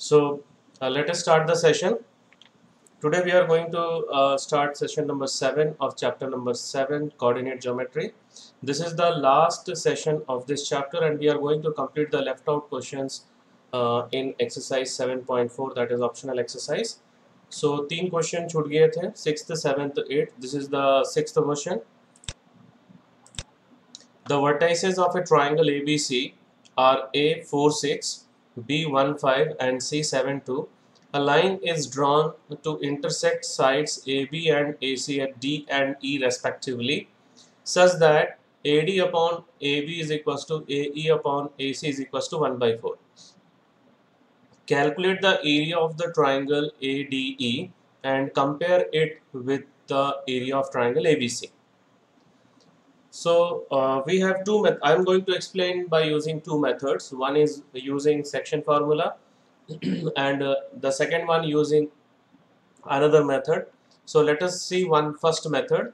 So let us start the session. Today we are going to start session number 7 of chapter number 7, coordinate geometry. This is the last session of this chapter and we are going to complete the left out questions in exercise 7.4, that is optional exercise. So 3 question छूट गए थे, 6th, 7th, 8th. This is the 6th question. The vertices of a triangle ABC are A4, 6, B15 and C72. A line is drawn to intersect sides AB and AC at D and E respectively, such that AD upon AB is equals to AE upon AC is equals to 1 by 4. Calculate the area of the triangle ADE and compare it with the area of triangle ABC. So we have two methods. I am going to explain by using two methods. One is using section formula and the second one using another method. So let us see one first method.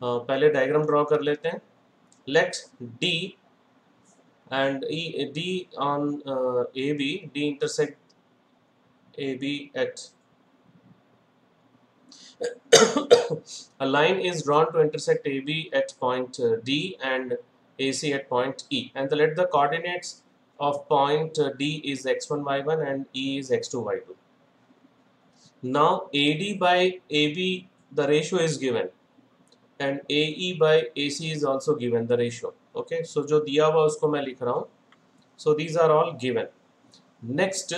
पहले diagram draw कर लेते हैं. Let D and D on AB, D intersect AB at a line is drawn to intersect AB at point D and AC at point E, and let the coordinates of point D is x1 y1 and E is x2 y2. Now AD by AB the ratio is given and AE by AC is also given the ratio. Okay, so जो दिया हुआ उसको मैं लिख रहा हूँ. So these are all given. Next,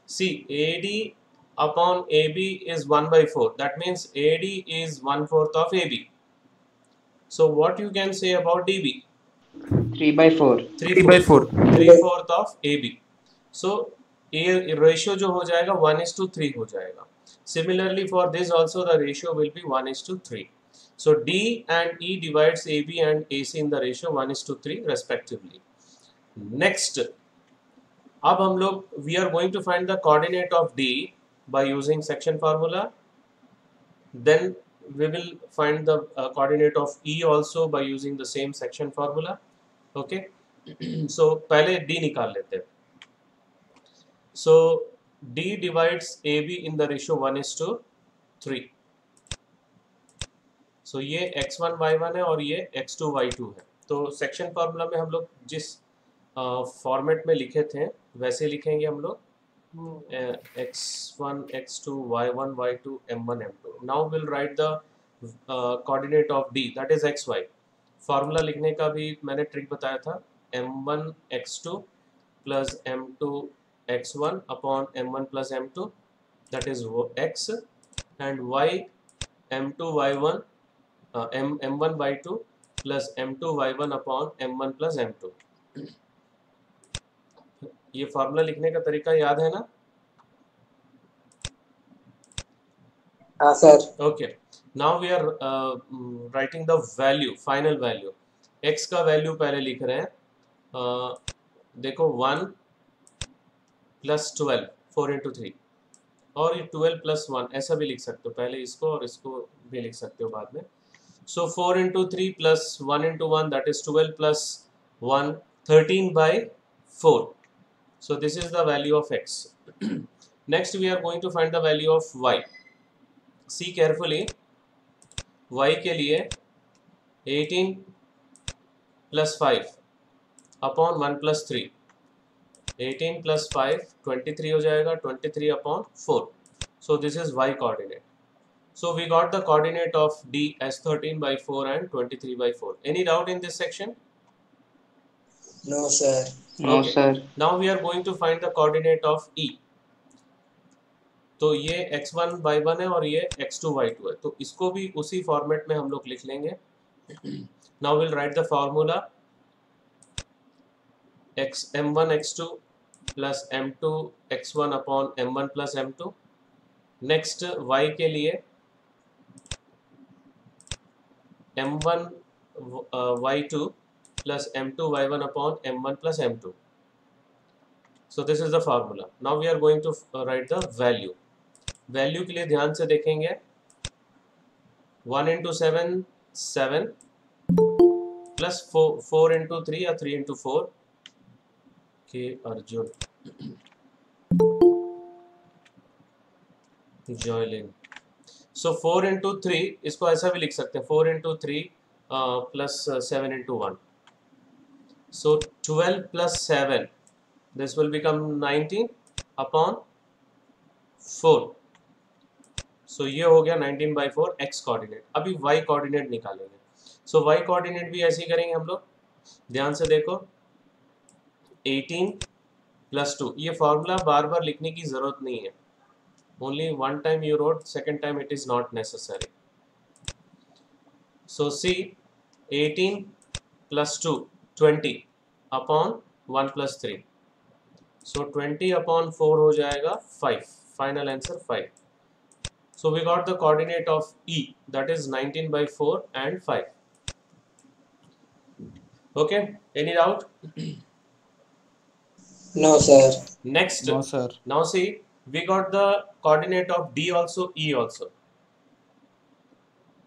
see AD upon AB is 1 by 4. That means AD is 1/4 of AB. So what you can say about DB? 3 by 4. 3/4 of AB. So A ratio जो हो जाएगा 1:3 हो जाएगा. Similarly for this also the ratio will be 1:3. So D and E divides AB and AC in the ratio 1:3 respectively. Next, अब हम लोग we are going to find the coordinate of D by using section formula. Then we will find the coordinate of E also by using the same section formula. Okay. So पहले D निकाल लेते हैं. So D divides AB in the ratio 1:3. So ये x1 y1 है और ये x2 y2 है. तो सेक्शन फार्मूला में हम लोग जिस फॉर्मेट में लिखे थे वैसे लिखेंगे हम लोग. x1 x2 y1 y2 m1 m2. Now we'll write the coordinate of D, that is xy. Formula लिखने का भी मैंने ट्रिक बताया था. m1 x2 plus m2 x1 upon m1 plus m2, that is x, and y m2 y1 m1 y2 plus m2 y1 upon m1 plus m2. ये formula लिखने का तरीका याद है ना? हाँ sir. Okay. Now we are writing the value, final value. x का value पहले लिख रहे हैं. देखो 1 plus 12, 4 into 3, और ये 12 plus 1 ऐसा भी लिख सकते हो. पहले इसको और इसको भी लिख सकते हो बाद में. So 4 into 3 plus 1 into 1, that is 12 plus 1, 13 by 4. So this is the value of x. Next we are going to find the value of y. See carefully. y के लिए 18 plus 5 upon 1 plus 3. 18 plus 5 23 हो जाएगा. 23 upon 4. So this is y coordinate. So we got the coordinate of D as 13 by 4 and 23 by 4. Any doubt in this section? No sir. No sir. Now we are going to find the coordinate of E. तो ये x1 y1 है और ये x2 y2 है. तो इसको भी उसी फॉर्मेट में हम लोग लिख लेंगे. Now we'll write the formula. m1 x2 plus m2 x1 upon m1 plus m2. Next y के लिए m1 y2 plus m2 y1 upon m1 plus m2. So this is the formula. Now we are going to write the value. Value के लिए ध्यान से देखेंगे. 1 into 7 7 plus 4 into 3 or 3 into 4. Okay, Arjun. Joyline. So 4 into 3, इसको ऐसा भी लिख सकते हैं, 4 into 3 plus 7 into 1, so 12 plus 7, this will become 19 upon 4। सो ये हो गया 19 बाई 4 एक्स कोऑर्डिनेट। अभी वाई कोऑर्डिनेट निकालेंगे। सो वाई कोऑर्डिनेट भी ऐसे ही करेंगे हम लोग, ध्यान से देखो, 18 प्लस 2, ये फॉर्मूला बार बार लिखने की जरूरत नहीं है, only one time you wrote, second time it is not necessary. So see, 18 plus 2, 20 upon 1 plus 3, so 20 upon 4 हो जाएगा 5, final answer 5. So we got the coordinate of E, that is 19 by 4 and 5. Okay, any doubt? No, sir. Next, No, sir. now see, we got the coordinate of D also, E also.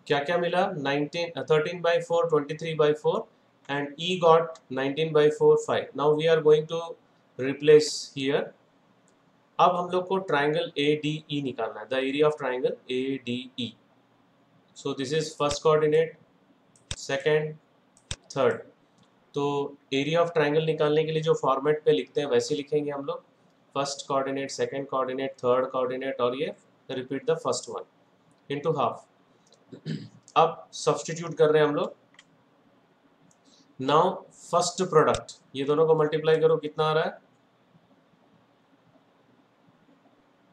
क्या क्या मिला, 13 by 4, 23 by 4, and E got 19 by 4, 5. Now we are going to replace here. अब हम लोग को triangle ADE निकालना है, the area of triangle ADE. So this is first coordinate, second, third. तो एरिया ऑफ ट्राइंगल निकालने के लिए जो फॉर्मेट पे लिखते हैं वैसे लिखेंगे हम लोग, first coordinate, second coordinate, third coordinate, और ये repeat the first one into half. अब सब्स्टिट्यूट कर रहे हैं हम लोग. नाउ फर्स्ट प्रोडक्ट, ये दोनों को मल्टीप्लाई करो, कितना आ रहा है,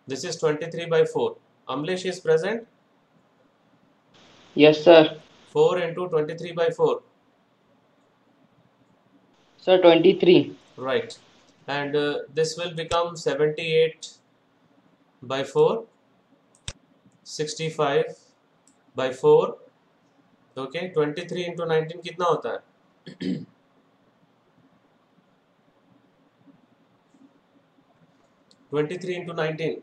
this is 23 by 4. Amlesh is present? Yes, sir. 4 into 23 by 4. Sir, 23. Right. And this will become 78 by 4, 65 by 4. Okay, 23 into 19 कितना होता है? 23 into 19.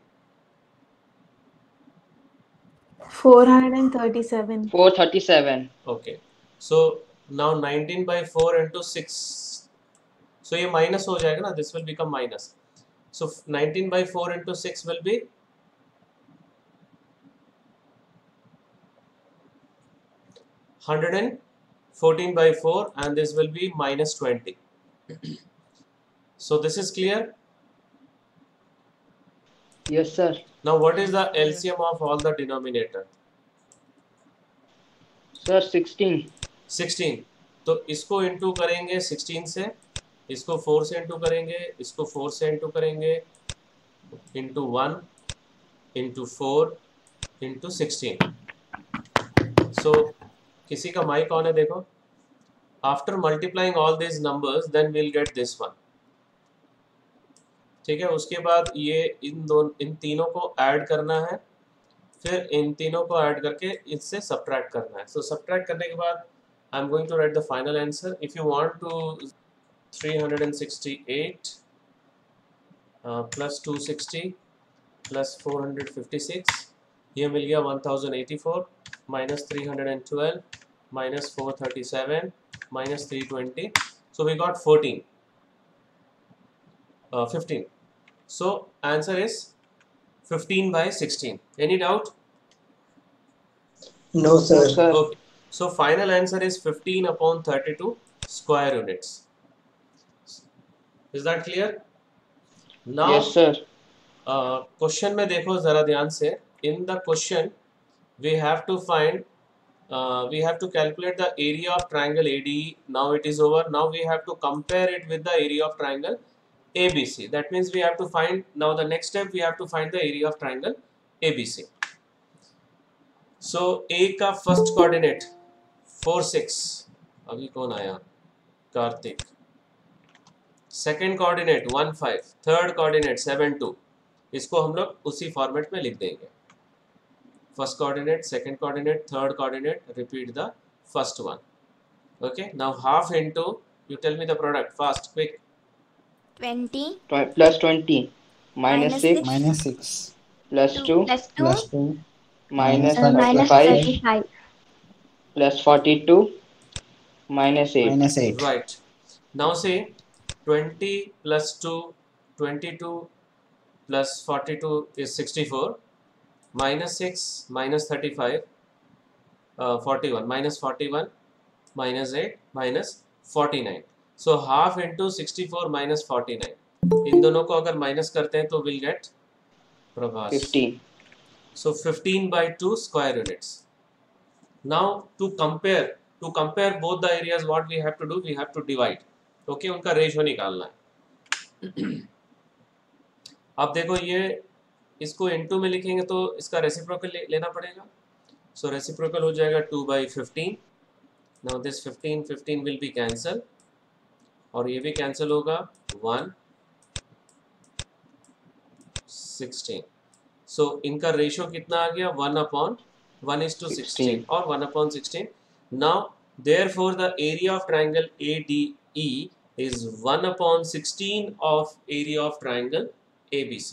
437. 437. Okay. So now 19 by 4 into 6. So ये minus हो जाएगा ना, this will become minus. So 19 by 4 into 6 will be 114 by 4, and this will be minus 20. So this is clear. Yes, sir. Now what is the LCM of all the denominator? Sir, 16. 16. तो इसको into करेंगे 16 से, इसको 4 से into करेंगे, इसको 4 से into करेंगे, इंटू 1 इंटू 4 इंटू 16. सो किसी का माइक ऑन है देखो. After multiplying all this numbers then will get this one. ठीक है, उसके बाद ये इन तीनों को ऐड करना है, फिर इन तीनों को ऐड करके इससे सब्ट्रैक्ट करना है. सो सब्ट्रैक्ट करने के बाद I am going to write the final answer. If you want to 368 plus 260 plus 456, ये मिल गया 1084, minus 312 minus 437 minus 320. So we got 15. So answer is 15 by 16. Any doubt? No, sir. Okay. So final answer is 15 upon 32 square units. Is that clear? Now, Yes, sir. question में देखो जरा ध्यान से. In the question, we have to find, we have to calculate the area of triangle ADE. Now it is over. Now we have to compare it with the area of triangle ABC. That means we have to find, now the next step we have to find the area of triangle ABC. So A का first coordinate 4 6, अभी कौन आया, Kartik. Second coordinate 1 5, third coordinate 7 2. इसको हम लोग उसी format में लिख देंगे. First coordinate, second coordinate, third coordinate, repeat the first one. Okay, now half into, you tell me the product fast, quick. 20. Plus 20. Minus Minus 6. Minus 6 Plus 2. Plus 2. plus 2 Minus Minus 35. 35. Plus 42. Minus 8. minus 8. Right. Now say 20 plus 2, 22 plus 42 is 64, -6 -35 41 -41 -8 -49. So half into 64 -49. इन दोनों को अगर minus करते हैं तो will get Prabhas. 15. So 15 by 2 square units. Now to compare both the areas, what we have to do, we have to divide. Okay, उनका ratio निकालना है. अब देखो ये इसको इनटू में लिखेंगे तो इसका रेसिप्रोकल लेना पड़ेगा. सो रेसिप्रोकल हो जाएगा 2 by 15. Now this 15 will be cancel और ये भी कैंसिल होगा 1 16. सो इनका रेशियो कितना आ गया 1/1:16 और 1/16. Now therefore the area of triangle ADE is 1/16 of area of triangle ABC.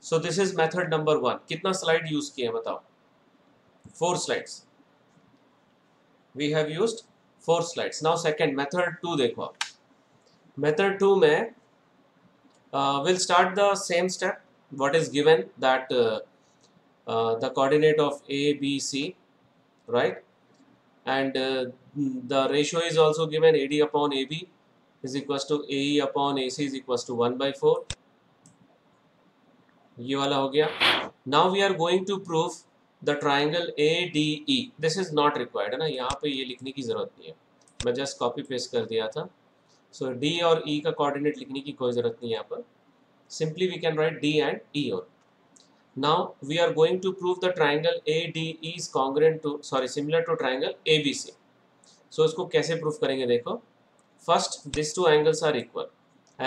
So this is method number 1. कितना स्लाइड यूज किए बताओ? 4 slides. We have used 4 slides. Now second method 2 देखो आप. Method 2 में we'll start the same step. What is given that the coordinate of A, B, C, right? And the ratio is also given. AD upon AB is equals to AE upon AC is equals to 1/4. ये वाला हो गया. Now we are going to prove the triangle ADE. This is not required है ना, यहाँ पे ये लिखने की जरूरत नहीं है, मैं जस्ट कॉपी पेस्ट कर दिया था. So D और E का कोऑर्डिनेट लिखने की कोई जरूरत नहीं है यहाँ पर. Simply we can write D and E on. Now we are going to prove the triangle ADE is congruent to similar to triangle ABC. So इसको कैसे प्रूफ करेंगे देखो. First these two angles are equal.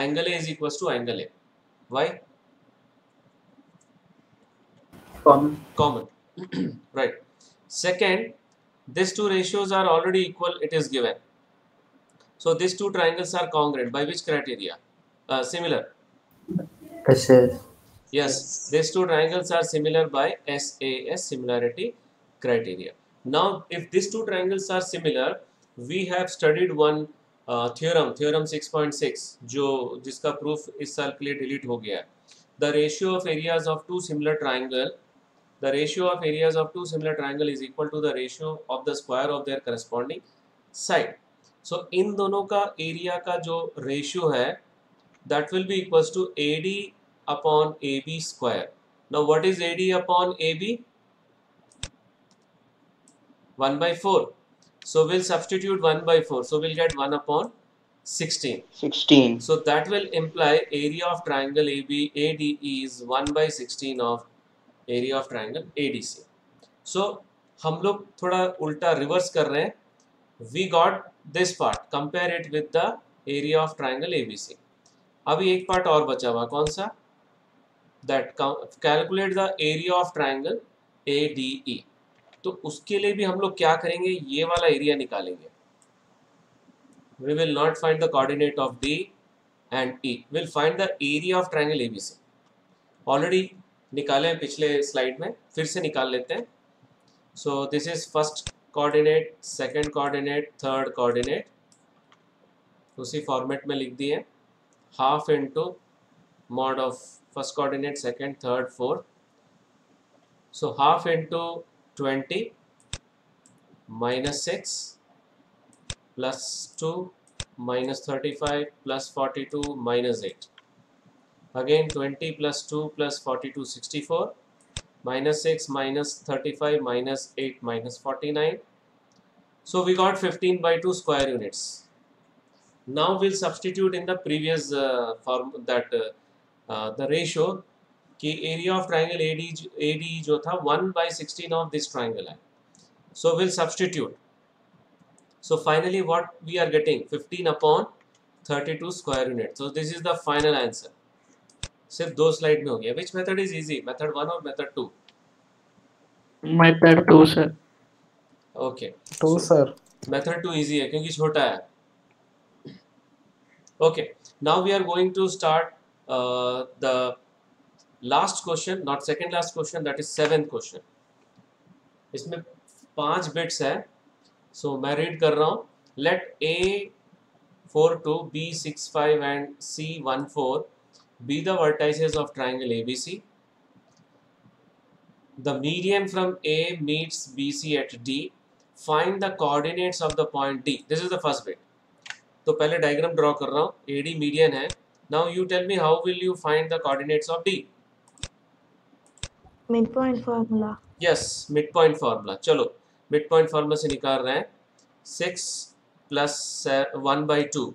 Angle A is equals to angle A. Why? Common. Right. Second, these two ratios are already equal. It is given. So these two triangles are congruent. By which criteria? Similar. SAS. Yes, these two triangles are similar by SAS, similarity criteria. Now, if these two triangles are similar, we have studied one theorem 6.6, जो जिसका proof इस साल के लिए delete हो गया है. The ratio of areas of two similar triangle is equal to the ratio of the square of their corresponding side. So इन दोनों का area का जो ratio है, that will be equals to AD upon AB square. Now what is AD upon AB? 1/4. So we'll substitute 1/4. So we'll get 1/16. 16. So that will imply area of triangle ADE is 1/16 of area of triangle ADC. So हम लोग थोड़ा उल्टा reverse कर रहे हैं. We got this part. Compare it with the area of triangle ABC. अभी एक part और बचा हुआ, कौन सा? That calculate the area of triangle ADE. तो उसके लिए भी हम लोग क्या करेंगे, ये वाला एरिया निकालेंगे. We will not find the coordinate of D and E. We'll find the area of triangle ABC. Already निकाले हैं पिछले स्लाइड में, फिर से निकाल लेते हैं. So this is first coordinate, second coordinate, third coordinate. उसी फॉर्मेट में लिख दिए. Half into mod of first coordinate, second, third, fourth. So half into 20 minus 6 plus 2 minus 35 plus 42 minus 8. Again 20 plus 2 plus 42 64 minus 6 minus 35 minus 8 minus 49. So we got 15/2 square units. Now we'll substitute in the previous form that the ratio कि area of triangle AD जो था 1/16 of this triangle है. So we'll substitute. So finally what we are getting 15/32 square unit. So this is the final answer. सिर्फ 2 slide में हो गया. Which method is easy? Method 1 or method 2? Method 2 sir. Okay. 2 sir. Method 2 easy है क्योंकि छोटा है. Okay. Now we are going to start the last question, not second last question, that is 7th question. इसमें 5 bits है. So मैं read कर रहा हूँ. Let A42, B65 and C14 be the vertices of triangle ABC. the median from A meets BC at D. Find the coordinates of the point D. This is the first bit. तो पहले diagram draw कर रहा हूँ. AD median है. Now you tell me how will you find the coordinates of D? Midpoint formula. Yes, midpoint formula. चलो midpoint formula से निकाल रहे हैं. 6 plus 1/2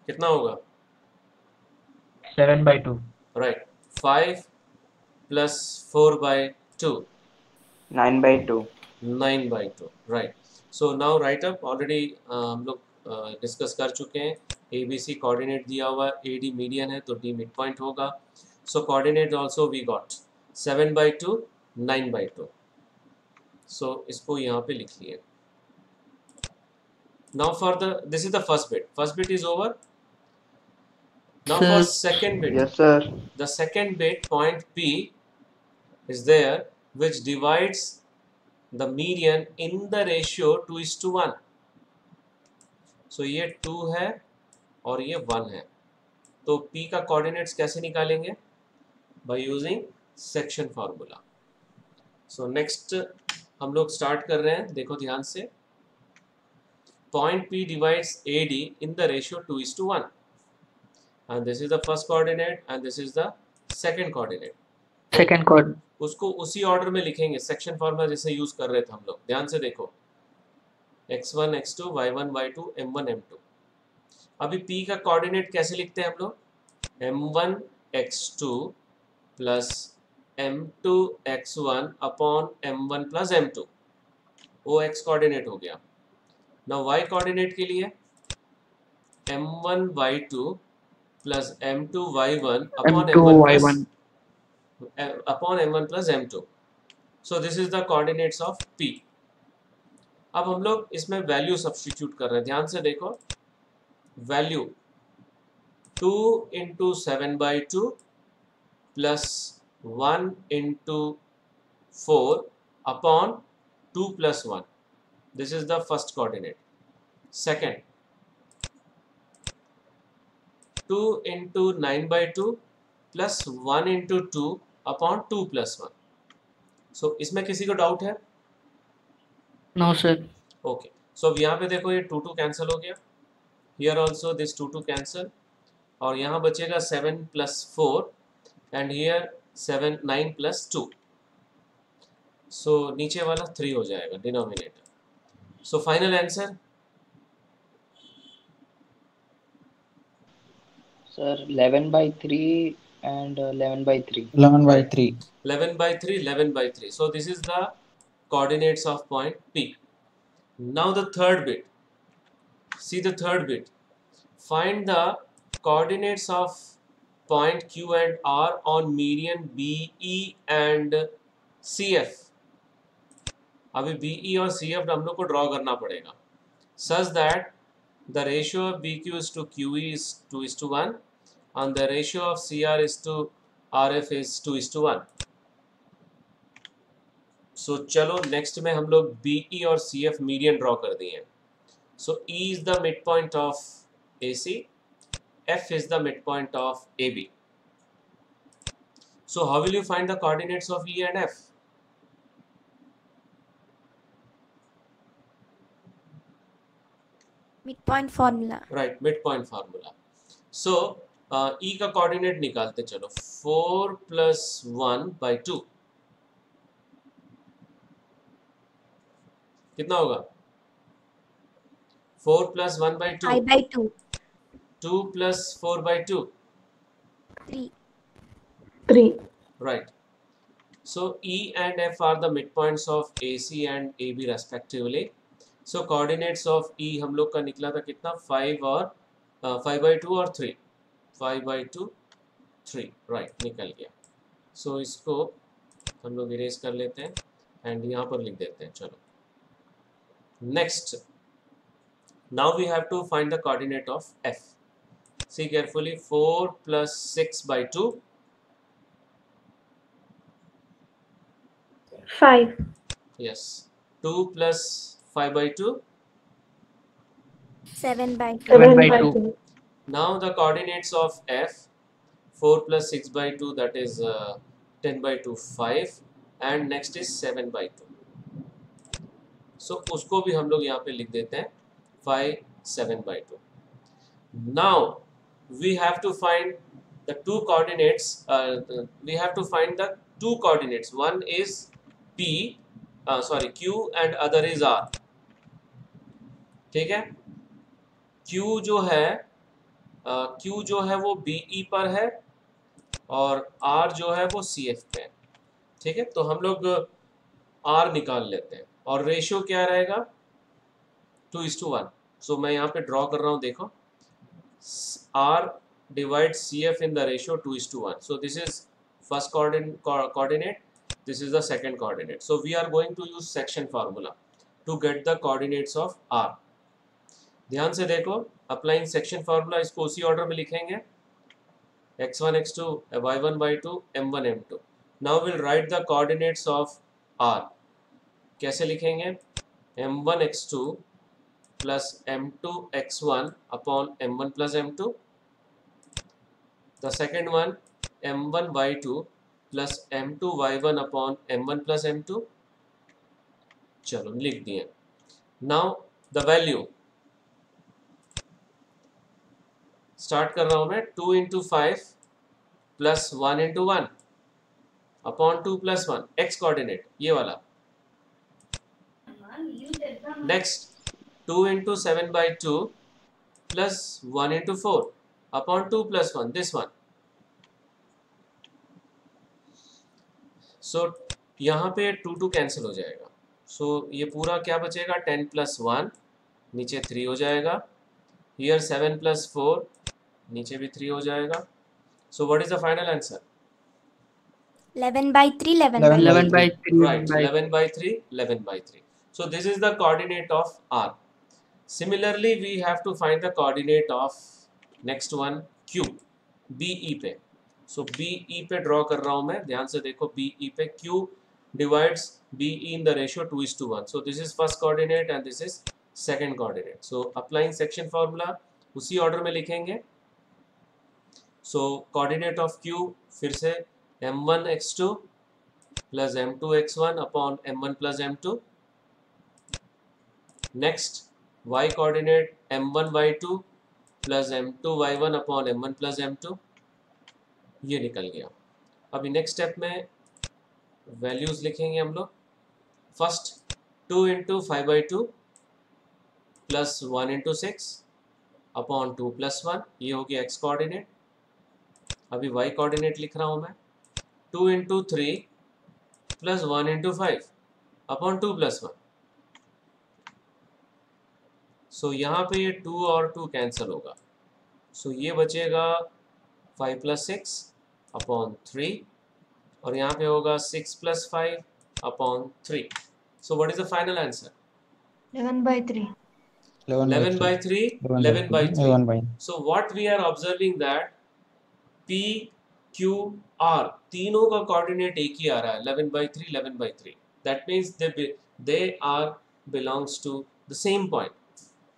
कितना होगा? 7/2. Right. 5 plus 4/2 9/2. 9/2. Right. So now write up. Already हम लोग डिस्कस कर चुके हैं. ABC कोऑर्डिनेट दिया हुआ है. AD मीडियन है तो D मिड पॉइंट होगा. So coordinate also we got 7/2 9/2. So इसको यहाँ पे लिख लिए. Now for the this is the first bit. First bit is over. Now Sir. for second bit. Yes, sir. The second bit point P is there which divides the median in the ratio 2:1. So ये 2 है और ये 1 है. तो P का coordinates कैसे निकालेंगे? By using section formula. So next हम लोग स्टार्ट कर रहे हैं. देखो ध्यान से. Point P divides AD in the ratio 2:1. And this is the first coordinate and this is the second coordinate. Second chord. उसको उसी ऑर्डर में लिखेंगे. सेक्शन फॉर्मूला जैसे यूज कर रहे थे हम लोग. ध्यान से देखो. x1 x2 y1 y2 m1 m2. अभी P का कोऑर्डिनेट कैसे लिखते हैं हम लोग? m1 x2 plus m2 x1 upon m1 plus m2. वो x कोऑर्डिनेट हो गया. नाउ y कोऑर्डिनेट के लिए m1 y2 plus m2 y1 upon M2 m1 Y1. Upon m1 plus m2. So this is the coordinates of P. अब हम लोग इसमें value substitute कर रहे हैं. ध्यान से देखो. Value 2 into 7/2 plus 1 into 4 upon 2 plus 1. This is the first coordinate. Second 2 into 9/2 plus 1 into 2 upon 2 plus 1. सो इसमें किसी को डाउट है? No, sir. ओके. सो अब यहाँ पे देखो ये 2 कैंसिल हो गया. Here also this 2 cancel. और यहाँ बचेगा 7 प्लस 4 एंड हियर 9 प्लस 2. सो नीचे वाला 3 हो जाएगा denominator. So final answer Sir, 11/3 and 11/3. 11/3. 11/3 11/3. So this is the coordinates of point P. Now the third bit. See the third bit. Find the coordinates of point Q and R on median BE and CF. अभी BE और CF हम लोग को draw करना पड़ेगा. Such that the ratio of BQ is to QE is 2:1 and the ratio of CR is to RF is 2:1. सो चलो next में हम लोग BE और CF मीडियन ड्रॉ कर दिए हैं. सो E is the mid point of AC, F is the midpoint of AB. So how will you find the coordinates of E and F? Midpoint formula. Right, midpoint formula. So E का coordinate निकालते चलो. 4 plus 1/2 कितना होगा? 4 plus 1/2. 5/2. 2 plus 4/2. 3. 3. Right. So E and F are the midpoints of AC and AB respectively. So coordinates of E हम लोग का निकला था कितना? 5 और 5/2 और 3. 5/2 3. राइट, निकल गया. सो इसको हम लोग इरेज कर लेते हैं एंड यहाँ पर लिख देते हैं. चलो next. Now we have to find the coordinate of F. See carefully. 4 plus 6/2. 5. Yes. 2 plus 5/2. 7/2. 7/2. Now the coordinates of F. 4 plus 6 by 2, that is 10 by 2, 5, and next is 7 by 2. So उसको भी हम लोग यहाँ पे लिख देते हैं 5, 7 by 2. Now we have to find the two coordinates. We have to find the two coordinates. One is P, Q, and other is R. ठीक है? Q जो है वो BE पर है और R जो है वो CF पे है. ठीक है, तो हम लोग R निकाल लेते हैं और रेशियो क्या रहेगा 2:1. सो मैं यहाँ पे ड्रॉ कर रहा हूँ, देखो R divides CF in the ratio 2:1. So this is first coordinate, this is the second coordinate. So we are going to use section formula to get the coordinates of R. ध्यान से देखो, applying section formula, इसको उसी order में लिखेंगे x1 x2 y1 y2 m1 m2. Now will write the coordinates of R. कैसे लिखेंगे? m1 x2 plus m2 x1 upon m1 plus m2. The second one m1 y2 plus m2 y1 upon m1 plus m2. चलो लिख दिए. Now the value, start कर रहा हूं मैं 2 into 5 plus 1 into 1 upon 2 plus 1, x coordinate ये वाला. Next 2 into 7 by 2 plus 1 into 4 upon 2 plus 1, this one. So यहाँ पे 2 कैंसिल हो जाएगा. So ये पूरा क्या बचेगा 10 plus 1, नीचे 3 हो जाएगा. Here 7 plus 4, नीचे भी 3 हो जाएगा. So what is the final answer? 11 by 3, 11 by 11 by 3. Right, 11 by 3, 11 by 3. So this is the coordinate of R. Similarly, we have to find the coordinate of next one Q, BE पे. So BE पे draw कर रहा हूँ मैं, ध्यान से देखो. BE पे Q divides BE in the ratio 2:1. So this is first coordinate and this is second coordinate. So applying section formula, उसी ऑर्डर में लिखेंगे. So coordinate of Q फिर से m1 x2 plus m2 x1 upon m1 plus m2. Next y coordinate m1 y2 plus m2 y1 upon m1 plus m2. ये निकल गया. अभी next step में वैल्यूज लिखेंगे हम लोग. First 2 into 5 by 2 plus 1 into 6 upon 2 plus 1, ये हो गया x कोऑर्डिनेट. अभी y कोऑर्डिनेट लिख रहा हूँ मैं 2 into 3 plus 1 into 5 upon 2 plus 1. सो यहाँ पे ये 2 और 2 कैंसिल होगा. सो ये बचेगा 5 plus 6 अपॉन 3 और यहाँ पे होगा 6 plus 5 upon 3. So what is the final answer? 11 by 3. 11 by 3, 11 by 3. So what we are observing that P, Q, R तीनों का कोऑर्डिनेट एक ही आ रहा है 11 by 3, 11 by 3. That means they are belongs to the same point.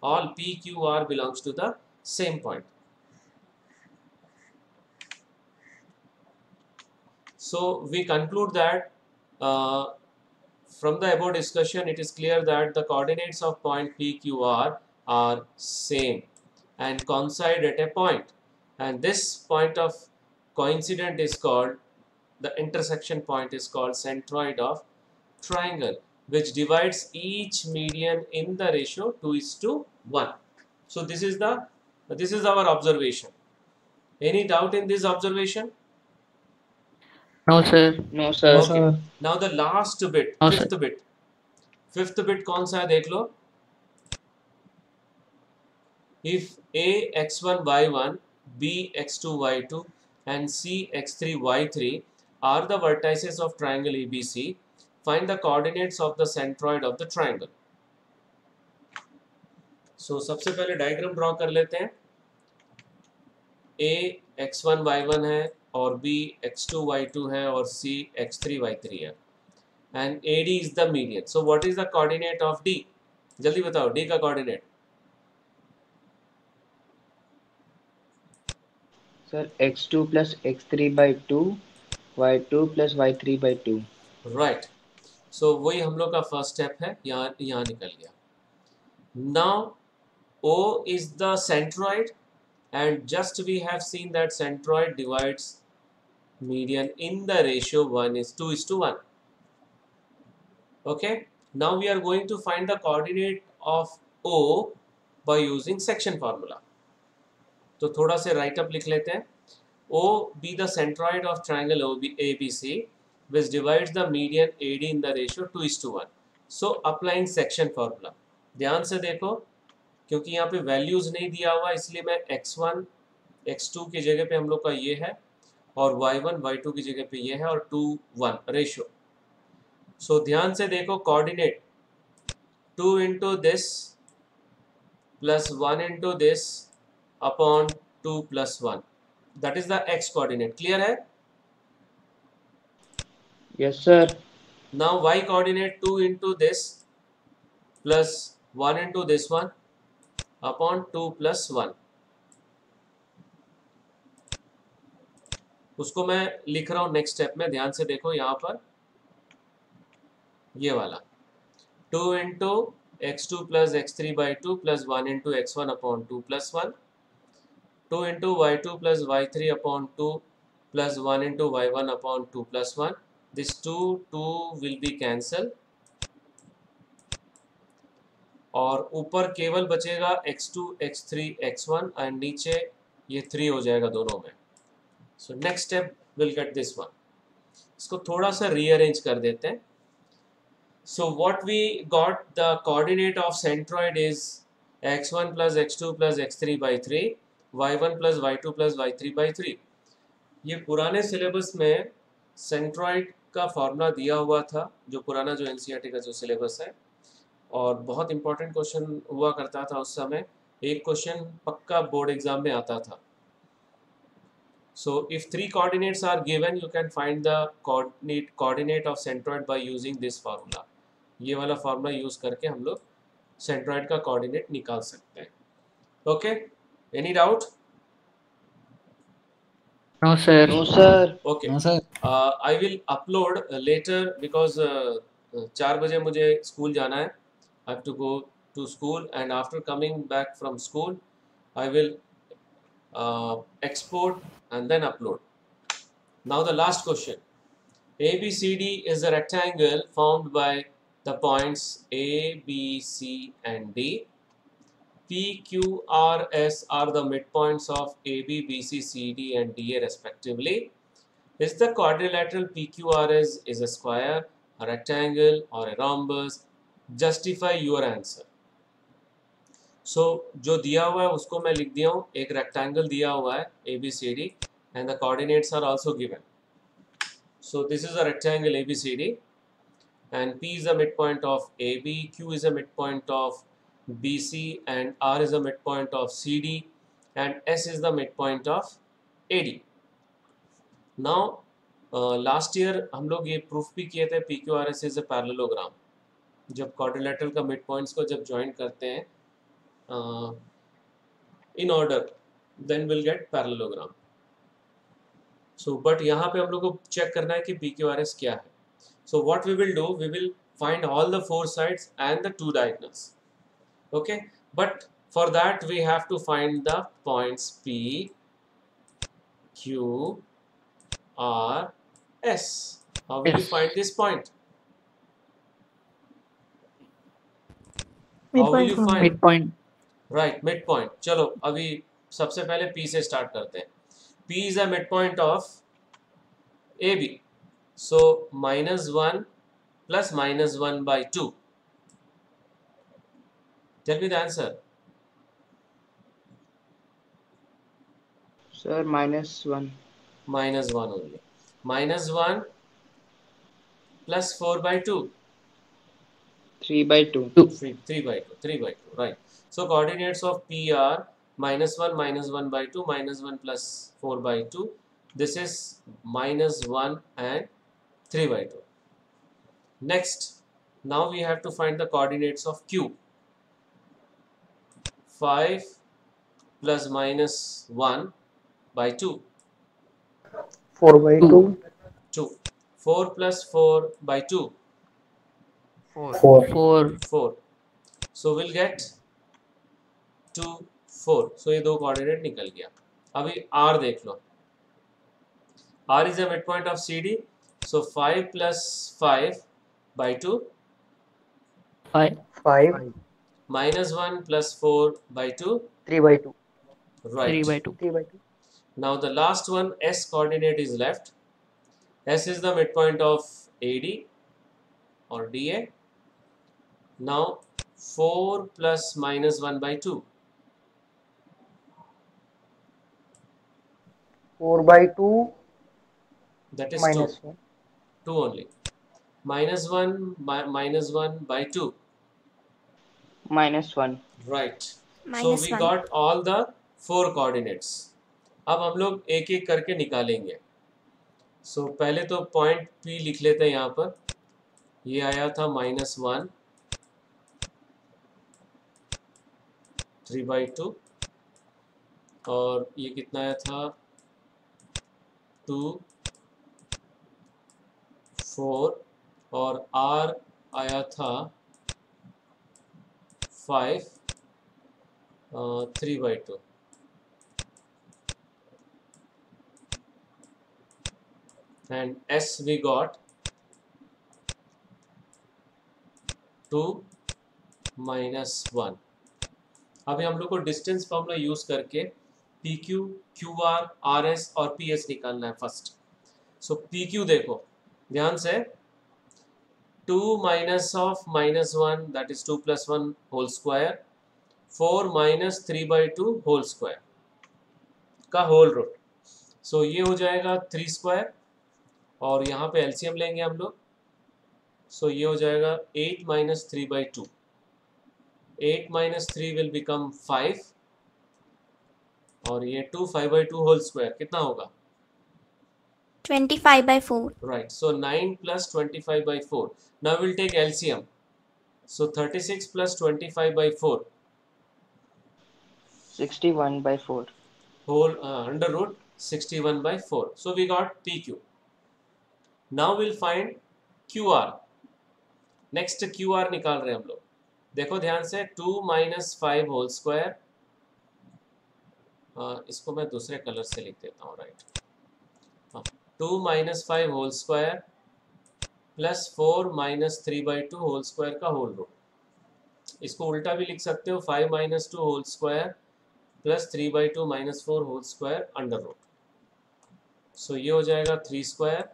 All P, Q, R belongs to the same point. So we conclude that from the above discussion, it is clear that the coordinates of point P, Q, R are same and coincide at a point. And this point of coincident is called, the intersection point is called centroid of triangle, which divides each median in the ratio 2:1. So this is our observation. Any doubt in this observation? No, sir. No, sir. Okay. Now the last bit, No, fifth bit. Fifth bit कौन सा है देख लो. If A x1 y1, B x2 y2 and C x3 y3 are the vertices of triangle ABC, find the coordinates of the centroid of the triangle. So सबसे पहले diagram draw कर लेते हैं. A x1 y1 है और B x2 y2 है और C x3 y3 है. And AD is the median. So what is the coordinate of D? जल्दी बताओ D का coordinate. Sir, x2 plus x3 by 2, y2 plus y3 by 2. Right, सो वही हम लोग का फर्स्ट स्टेप है, यहाँ निकल गया. Now O is the centroid, and just we have seen that centroid divides median in the ratio 1:2:1. Okay, now we are going to find the coordinate of O by using section formula. तो थोड़ा से right up लिख लेते हैं. O be the centroid of triangle ABC which divides the median AD in the ratio 2:1. So applying section formula. ध्यान से देखो, क्योंकि यहाँ पे वैल्यूज नहीं दिया हुआ इसलिए मैं x1 x2 की जगह पे हम लोग का ये है और y1 y2 की जगह पे ये है और 2:1 रेशियो. सो ध्यान से देखो, coordinate 2 into this plus 1 into this upon 2 plus 1, that is the x coordinate. Clear है? Yes, sir. Now y coordinate 2 into this plus 1 into this one upon 2 plus 1. उसको मैं लिख रहा हूं नेक्स्ट स्टेप में. ध्यान से देखो, यहाँ पर ये वाला 2 into x2 plus x3 by 2 plus 1 into x1 upon 2 plus 1, 2 into y2 plus y3 upon 2 plus 1 into y1 upon 2 plus 1. This 2 will be cancel और ऊपर केवल बचेगा x2 x3 x1 एंड नीचे ये 3 हो जाएगा दोनों में. So next step will get this one. इसको थोड़ा सा रीअरेंज कर देते हैं. So what we got, the coordinate of centroid is x1 plus x2 plus x3 by 3, y1 plus y2 plus y3 by 3. ये पुराने सिलेबस में सेंट्रॉइड का फॉर्मूला दिया हुआ था, जो पुराना जो एनसीईआरटी का जो सिलेबस है, और बहुत इंपॉर्टेंट क्वेश्चन हुआ करता था उस समय. एक क्वेश्चन पक्का बोर्ड एग्जाम में आता था. So if 3 coordinates are given, you can find the coordinate of centroid by using this formula. ये वाला फॉर्मूला यूज करके हम लोग सेंट्रॉइड का कोऑर्डिनेट निकाल सकते हैं. Okay, any doubt? No, sir. No, sir. Okay, हाँ sir. I will upload later because 4 बजे मुझे स्कूल जाना है. I have to go to school, and after coming back from school I will export and then upload. Now the last question. ABCD is a rectangle formed by the points A, B, C and D. P, Q, R, S are the midpoints of AB, BC, CD and DA respectively. Is the quadrilateral PQRS is a square, a rectangle or a rhombus? Justify your answer. So जो दिया हुआ है उसको मैं लिख दिया हूँ. एक रेक्टेंगल दिया हुआ है ABCD and the coordinates are also given. So this is a rectangle ABCD and P is the midpoint of AB, Q is a midpoint of BC and R is a midpoint of CD and S is the midpoint of AD. Now last year हम लोग ये proof भी किए थे PQRS is a parallelogram. जब quadrilateral का mid points को जब ज्वाइन करते हैं in order, then will get parallelogram. So but यहाँ पे हम लोग को चेक करना है कि PQRS क्या है. So what we will do, we will find all the 4 sides and the 2 diagonals. Okay, but for that we have to find the points P, Q, R, S. How will we find this point? How will you find? Midpoint. Right, midpoint. चलो अभी सबसे पहले P से start करते हैं. P is a midpoint of AB. So -1 plus -1 by 2. Tell me the answer. Sir, -1. -1 only. -1 plus 4 by 2. 3 by 2. 3 by 2, right. So coordinates of P are -1 -1 by 2, -1 plus 4 by 2. This is -1 and 3 by 2. Next, now we have to find the coordinates of Q. 5 plus -1 by 2. 4 by 2. 2. 4 plus 4 by 2. 4. 4. 4. So we'll get 2, 4. So ये दो coordinate निकल गया. अभी R देख लो. R is a midpoint of CD. So 5 plus 5 by 2. 5. 5. Minus 1 plus 4 by 2. 3 by 2. 3 Right. by 2. 3 by 2. Now the last one, S coordinate is left. S is the midpoint of AD or DA. Now 4 plus minus 1 by 2. 4 by 2 That is minus 2. 1. 2 only. Minus 1 minus 1 by 2. Minus 1. Right. So minus we 1. got all the 4 coordinates. अब हम लोग एक एक करके निकालेंगे. So पहले तो point P लिख लेते हैं यहाँ पर. ये आया था -1 3/2 और ये कितना आया था 2 4 और R आया था 5 3/2. And S we got 2 minus 1. अभी हम लोग को डिस्टेंस फॉर्मूला यूज करके PQ, QR, RS और PS निकालना है फर्स्ट. सो PQ देखो ध्यान से 2 minus of -1 that is 2 plus 1 whole square 4 minus 3/2 whole square का होल रूट. सो ये हो जाएगा 3 स्क्वायर और यहाँ पे एलसीएम लेंगे हम लोग. सो ये हो जाएगा 8 minus 3/2. 8 minus 3 will become 5 और ये 2 5/2 whole square कितना होगा? 25 by 4. Right. So 9 plus 25 by 4. Now we'll take LCM. So 36 plus 25 by 4 61 by 4. whole under root 61 by 4. So we got PQ. Now we'll find QR. Next QR निकाल रहे हैं हम लोग. देखो ध्यान से 2 minus 5 whole square. इसको मैं दूसरे कलर से लिख देता हूँ. Right. 2 minus 5 whole square plus 4 minus 3/2 whole square का होल रूट. इसको उल्टा भी लिख सकते हो 5 minus 2 whole square plus 3/2 minus 4 whole square under root. So ये हो जाएगा 3 square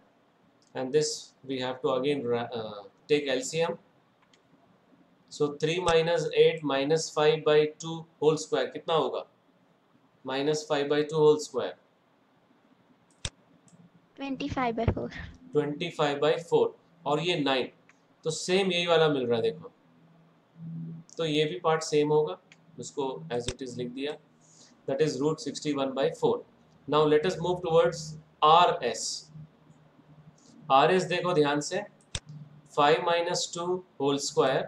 and this we have to again take LCM. So 3 minus 8 minus 5 by 2 whole square कितना होगा? Minus 5/2 whole square 25 by 4. 25 by 4 और ये 9. तो सेम यही वाला मिल रहा है देखो. तो ये भी पार्ट सेम होगा. उसको एज इट इज लिख दिया. That is root 61 by 4. Now let us move towards RS. RS देखो ध्यान से 5 minus 2 whole square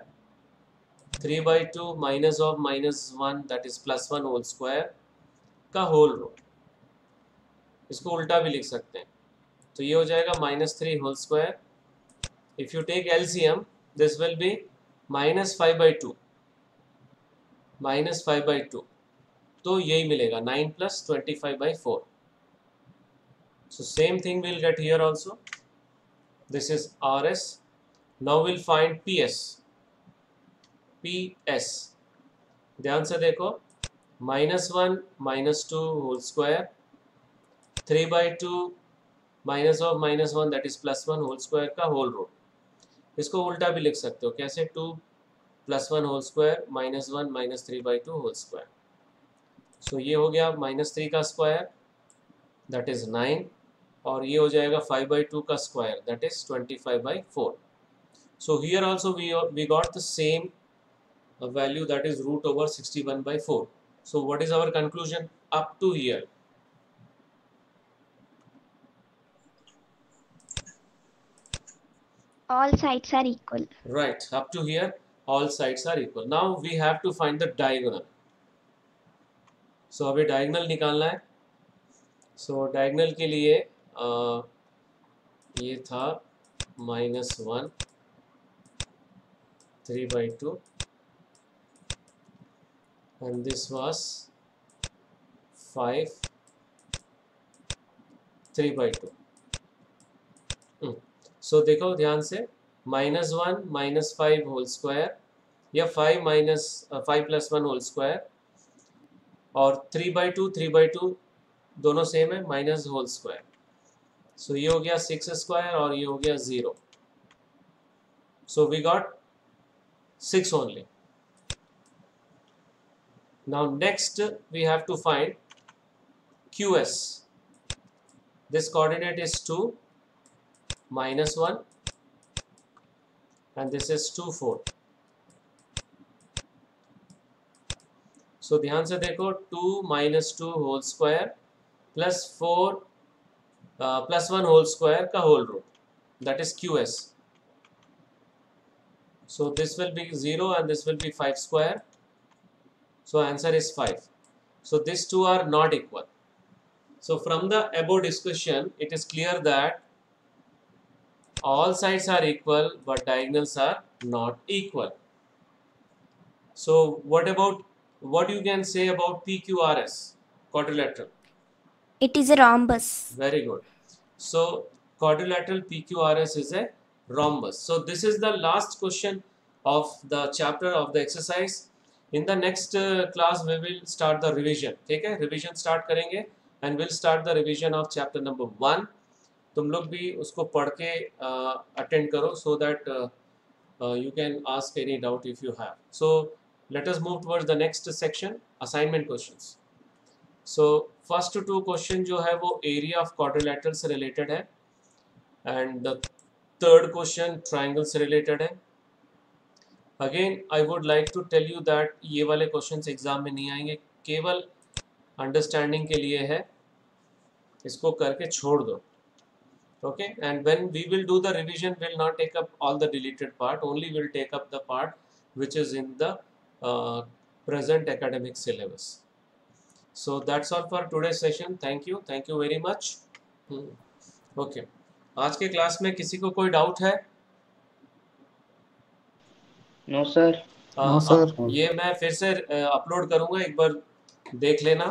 3/2 minus of -1 that is +1 whole square का होल रूट. इसको उल्टा भी लिख सकते हैं. तो ये हो जाएगा -3 whole square. If you take LCM, this will be -5/2. -5/2. तो यही मिलेगा 9 plus 25 by 4. So same thing we'll get here also. This is RS. Now we'll find PS. PS. ध्यान से देखो -1 -2 whole square 3/2 minus of -1 that is +1 whole square का whole root. इसको उल्टा भी लिख सकते हो. कैसे? 2 + 1 whole square -1 -3/2 whole square. सो ये हो गया -3 का स्क्वायर दैट इज 9 और ये हो जाएगा 5/2 का square that is 25 by 4. So here also we got the same value that is root over 61 by 4. So what is our conclusion up to here? All sides are equal. Right, up to here all sides are equal. Now we have to find the diagonal. So अभी diagonal निकालना है. सो diagonal के लिए ये था -1 3/2 and this was 5 3/2. सो देखो ध्यान से, -1 -5 होल स्क्वायर या 5 + 1 होल स्क्वायर और 3/2 दोनों सेम है, माइनस होल स्क्वायर. सो ये हो गया 6 स्क्वायर और ये हो गया 0. So we got 6 only. Now next we have to find QS. This coordinate is 2 -1 and this is 2 4. So ध्यान से देखो, 2 - 2 whole square plus 4 + 1 whole square का whole root, that is QS. So this will be 0 and this will be 5 square. So answer is 5. So these two are not equal. So from the above discussion, it is clear that all sides are equal but diagonals are not equal. So what you can say about PQRS, quadrilateral? It is a rhombus. Very good. So quadrilateral PQRS is a rhombus. So this is the last question of the chapter of the exercise. In the next class we will start the revision. ठीक है, revision start करेंगे and we'll start the revision of chapter number 1. तुम लोग भी उसको पढ़ के attend करो so that you can ask any doubt if you have. So let us move towards the next section, assignment questions. So first two question जो है वो area of quadrilateral से related है and the third question triangle से related है. Again I would like to tell you that ये वाले questions exam में नहीं आएंगे, केवल अंडरस्टैंडिंग के लिए है, इसको करके छोड़ दो. Okay, and when we will do the revision, we will not take up all the deleted part, only will take up the part which is in the present academic syllabus. So that's all for today's session. Thank you very much. Okay, आज के class में किसी को कोई doubt है? No sir. No, sir. ये मैं फिर से अपलोड करूँगा, एक बार देख लेना.